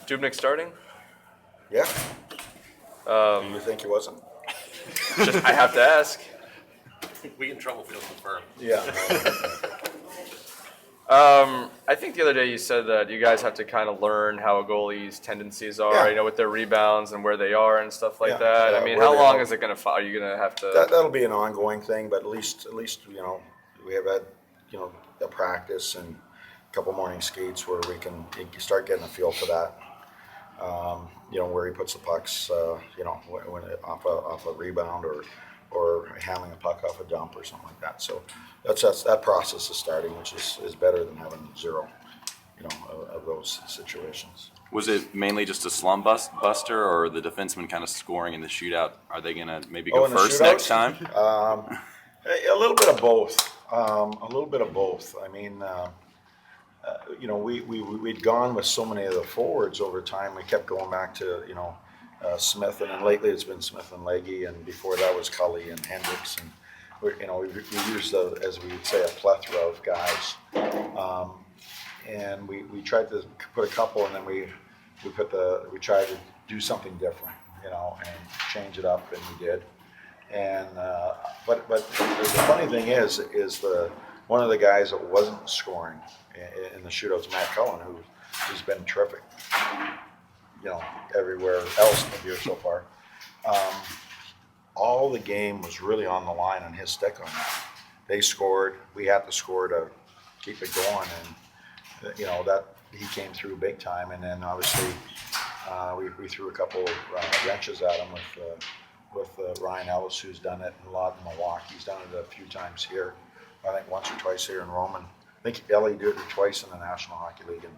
Dubnyk starting? Yeah. Do you think he wasn't? I have to ask. We get in trouble if we don't confirm. Yeah. I think the other day you said that you guys have to kind of learn how a goalie's tendencies are, Yeah. with their rebounds and where they are and stuff like Yeah, that. yeah, I mean, where how they long are. is it going to? Are you going to have to? That'll be an ongoing thing, but at least we have had a practice and a couple morning skates where we can start getting a feel for that. Where he puts the pucks, when off a rebound or handling a puck off a dump or something like that. So that process is starting, which is better than having zero, of those situations. Was it mainly just a slum buster, or the defenseman kind of scoring in the shootout? Are they going to maybe go in the first shootout? next time? A little bit of both. I mean, we'd gone with so many of the forwards over time. We kept going back to Smith, and then lately it's been Smith and Legge, and before that was Cully and Hendricks, and we used as we would say a plethora of guys, and we tried to put a couple, and then we tried to do something different, and change it up, and we did. And but the funny thing is one of the guys that wasn't scoring in the shootouts, Matt Cullen, who's been terrific, everywhere else in the year so far. All the game was really on the line on his stick on that. They scored. We had to score to keep it going, and that he came through big time. And then obviously we threw a couple wrenches at him with Ryan Ellis, who's done it a lot in Milwaukee. He's done it a few times here. I think once or twice here in Rome. And I think Ellie did it twice in the National Hockey League and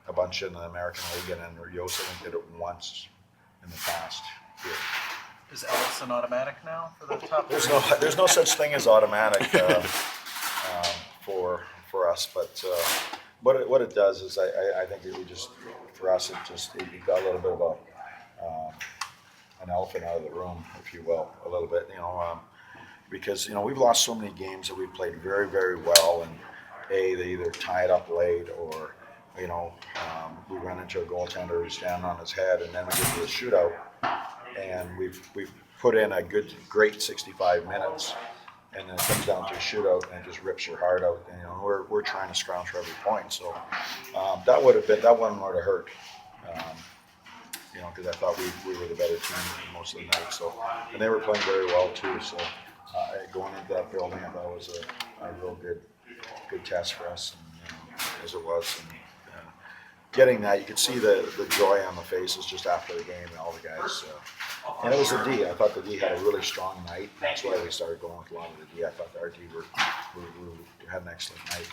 a bunch in the American League, and then Yost, I think, did it once in the past year. Is Ellis an automatic now for the top? There's no such thing as automatic for us, but what it does is I think it got a little bit of an elephant out of the room, if you will, a little bit, because we've lost so many games that we've played very, very well, and they either tie it up late or we run into a goaltender who's standing on his head, and then we get to the shootout, and we've put in a great 65 minutes, and then it comes down to a shootout and it just rips your heart out. And we're trying to scrounge for every point, so that one would have hurt. Because I thought we were the better team most of the night. So, and they were playing very well too. So, going into that building, I thought it was a real good test for us, and, as it was. And getting that, you could see the joy on the faces just after the game, and all the guys. And it was the D. I thought the D had a really strong night. That's why we started going with a lot of the D. I thought our D had an excellent night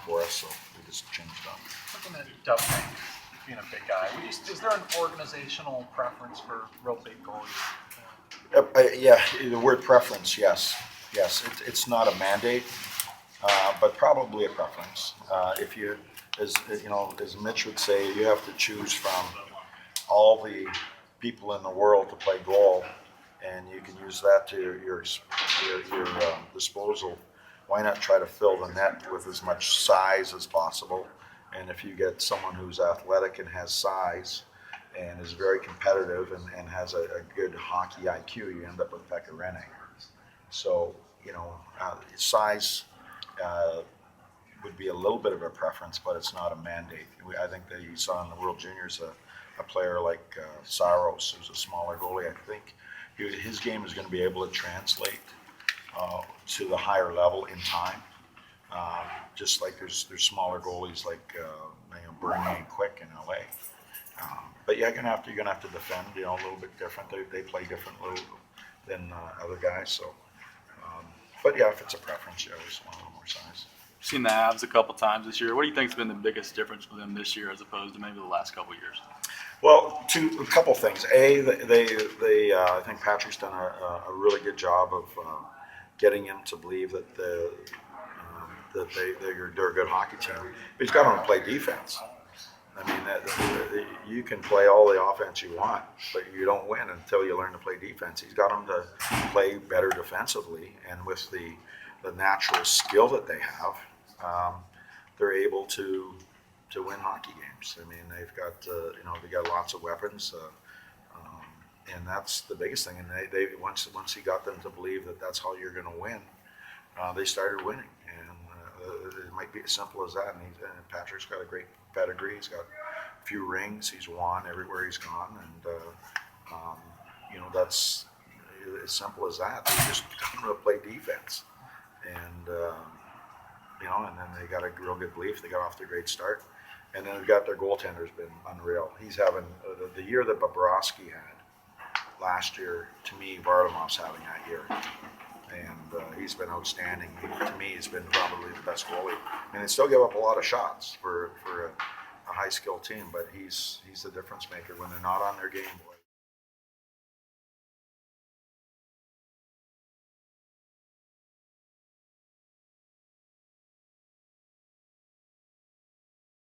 for us, so we just changed it up. Looking at Dubnyk, being a big guy, is there an organizational preference for real big goalies? Yeah, the word preference, yes. It's not a mandate, but probably a preference. If you, as Mitch would say, you have to choose from all the people in the world to play goal, and you can use that to your disposal. Why not try to fill the net with as much size as possible? And if you get someone who's athletic and has size and is very competitive and has a good hockey IQ, you end up with Pekka Rinne. So, size would be a little bit of a preference, but it's not a mandate. I think that you saw in the World Juniors a player like Saros, who's a smaller goalie. I think his game is going to be able to translate to the higher level in time. Just like there's smaller goalies like Bernier and Quick in LA. But you're gonna have to defend, a little bit different. They play differently than other guys. So, but yeah, if it's a preference, you always want a little more size. I've seen the Avs a couple times this year. What do you think's been the biggest difference for them this year as opposed to maybe the last couple of years? Well, a couple things. They I think Patrick's done a really good job of getting him to believe that they're a good hockey team. But he's got them to play defense. I mean, you can play all the offense you want, but you don't win until you learn to play defense. He's got them to play better defensively, and with the natural skill that they have, they're able to to win hockey games. I mean, they've got they got lots of weapons, and that's the biggest thing. And they once he got them to believe that that's how you're going to win, they started winning. And it might be as simple as that. And Patrick's got a great pedigree. He's got a few rings. He's won everywhere he's gone, and that's as simple as that. They just don't know how to play defense, and and then they got a real good belief. They got off to a great start, and then they've got their goaltender's been unreal. He's having the year that Bobrovsky had last year. To me, Varlamov's having that year, and he's been outstanding. To me, he's been probably the best goalie, and they still give up a lot of shots for a high-skilled team, but he's the difference maker when they're not on their game. Boy.